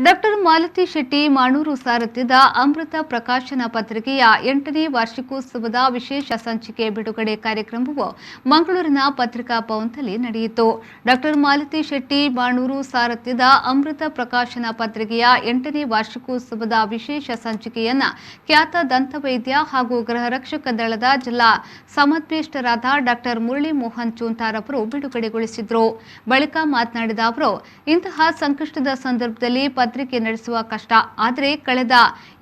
Doctor Malathi Shetty Manur ಸಾರಥ್ಯದ ಅಮೃತ ಪ್ರಕಾಶನ ಪತ್ರಿಕೆಯ 8ನೇ ವಾರ್ಷಿಕೋತ್ಸವದ ವಿಶೇಷ ಸಂಚಿಕೆ ಬಿಡುಗಡೆ ಕಾರ್ಯಕ್ರಮವು ಮಂಗಳೂರಿನ ಪತ್ರಿಕಾ ಭವನದಲ್ಲಿ ನಡೆಯಿತು. ಡಾಕ್ಟರ್ ಮಾಲತಿ ಶೆಟ್ಟಿ ಮಾಣೂರು ಸಾರಥ್ಯದ ಅಮೃತ ಪ್ರಕಾಶನ ಪತ್ರಿಕೆಯ 8ನೇ ವಾರ್ಷಿಕೋತ್ಸವದ ವಿಶೇಷ ಸಂಚಿಕೆಯನ್ನು ಖ್ಯಾತ ದಂತವೈದ್ಯ ಹಾಗೂ ಗೃಹರಕ್ಷಕ ದಳದ ಜಿಲ್ಲಾ ಸಮನ್ವಯಸ್ಥರಾದ ಡಾಕ್ಟರ್ ಮುರಳಿ ಮೋಹನ್ ಚೂಂತಾರ್ ಅವರು ಬಿಡುಗಡೆಗೊಳಿಸಿದರು. ಬಳಿಕ ಮಾತನಾಡಿದ ಅವರು, ಇಂತಹ ಸಂಕಷ್ಟದ ಸಂದರ್ಭದಲ್ಲಿ ಪತ್ರಿಕೆ ನಡೆಸುವ ಕಷ್ಟ, ಆದರೆ ಕಳೆದ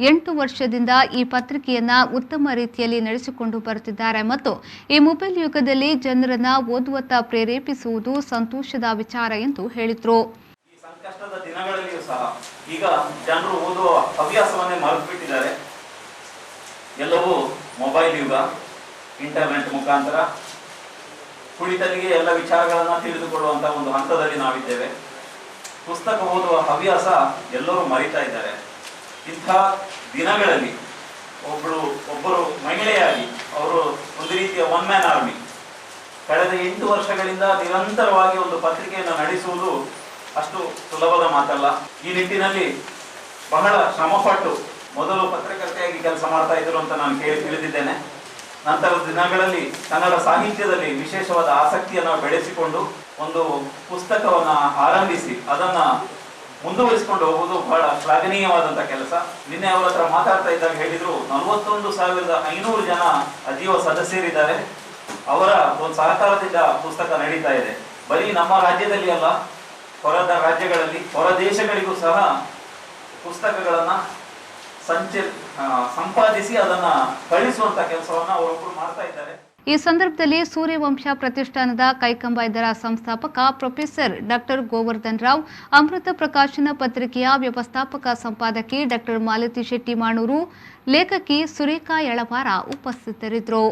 8 ವರ್ಷದಿಂದ ಈ ಪತ್ರಿಕೆಯನ್ನ ಉತ್ತಮ ರೀತಿಯಲ್ಲಿ ನಡೆಸಿಕೊಂಡು ಬರುತ್ತಿದ್ದಾರೆ ಮತ್ತು ಈ ಮೊಬೈಲ್ ಯುಗದಲ್ಲಿ ಜನರನ್ನ ಓದುವತ್ತ ಪ್ರೇರೇಪಿಸುವುದು ಸಂತೋಷದ ವಿಚಾರ ಎಂದು ಹೇಳಿದರು. ಈ ಸಂಕಷ್ಟದ ದಿನಗಳಲ್ಲಿಯೂ ಸಹ ಈಗ ಜನರು ಓದುವ ಹವ್ಯಾಸವನ್ನೇ ಮರೆತುಬಿಟ್ಟಿದ್ದಾರೆ. ಎಲ್ಲವೂ ಮೊಬೈಲ್ ಯುಗ, ಇಂಟರ್ನೆಟ್ ಮುಖಾಂತರ ಕುಳಿತರಿಗೆ ಎಲ್ಲ ವಿಚಾರಗಳನ್ನು ತಿಳಿದುಕೊಳ್ಳುವಂತಹ ಒಂದು ಹಂತದಲ್ಲಿ ನಾವಿದ್ದೇವೆ. ಪುಸ್ತಕ ಓದುವ ಹವ್ಯಾಸ ಎಲ್ಲರೂ ಮರಿತಾ ಇದ್ದಾರೆ. ಇಂಥ ದಿನಗಳಲ್ಲಿ ಒಬ್ಬರು ಮಹಿಳೆಯಾಗಿ ಅವರು ಒಂದು ರೀತಿಯ ಒನ್ ಮ್ಯಾನ್ ಆರ್ಮಿ ಕಳೆದ 8 ವರ್ಷಗಳಿಂದ ನಿರಂತರವಾಗಿ ಒಂದು ಪತ್ರಿಕೆಯನ್ನು ನಡೆಸುವುದು ಅಷ್ಟು ಸುಲಭದ ಮಾತಲ್ಲ. ಈ ನಿಟ್ಟಿನಲ್ಲಿ ಬಹಳ ಶ್ರಮಪಟ್ಟು ಮೊದಲು ಪತ್ರಕರ್ತೆಯಾಗಿ ಕೆಲಸ ಮಾಡ್ತಾ ಇದ್ರು ಅಂತ ನಾನು ತಿಳಿದಿದ್ದೇನೆ. ನಂತರದ ದಿನಗಳಲ್ಲಿ ಕನ್ನಡ ಸಾಹಿತ್ಯದಲ್ಲಿ ವಿಶೇಷವಾದ ಆಸಕ್ತಿಯನ್ನು ಬೆಳೆಸಿಕೊಂಡು ಒಂದು ಪುಸ್ತಕವನ್ನ ಆರಂಭಿಸಿ ಅದನ್ನ ಮುಂದುವರಿಸಿಕೊಂಡು ಹೋಗುವುದು ಬಹಳ ಶ್ಲಾಘನೀಯವಾದಂತ ಕೆಲಸ. ನಿನ್ನೆ ಅವರ ಹತ್ರ ಮಾತಾಡ್ತಾ ಇದ್ದಾಗ ಹೇಳಿದ್ರು, 41,500 ಜನ ಅಜೀವ ಸದಸ್ಯರಿದ್ದಾರೆ. ಅವರ ಒಂದು ಸಹಕಾರದಿಂದ ಪುಸ್ತಕ ನಡೀತಾ ಇದೆ. ಬರೀ ನಮ್ಮ ರಾಜ್ಯದಲ್ಲಿ ಅಲ್ಲ, ಹೊರದ ರಾಜ್ಯಗಳಲ್ಲಿ, ಹೊರ ದೇಶಗಳಿಗೂ ಸಹ ಪುಸ್ತಕಗಳನ್ನ ಸಂಪಾದಿಸಿ ಅದನ್ನ ಕಳಿಸುವಂತ ಕೆಲಸವನ್ನ ಅವರೊಬ್ಬರು ಮಾಡ್ತಾ ಇದ್ದಾರೆ. ಈ ಸಂದರ್ಭದಲ್ಲಿ ಸೂರ್ಯವಂಶ ಪ್ರತಿಷ್ಠಾನದ ಕೈಕಂಬ ಇದರ ಸಂಸ್ಥಾಪಕ ಪ್ರೊಫೆಸರ್ ಡಾಕ್ಟರ್ ಗೋವರ್ಧನ್ ರಾವ್, ಅಮೃತ ಪ್ರಕಾಶನ ಪತ್ರಿಕೆಯ ವ್ಯವಸ್ಥಾಪಕ ಸಂಪಾದಕಿ ಡಾಕ್ಟರ್ ಮಾಲತಿ ಶೆಟ್ಟಿ ಮಾಣೂರು, ಲೇಖಕಿ ಸುರೇಖಾ ಯಳವಾರ ಉಪಸ್ಥಿತರಿದ್ದರು.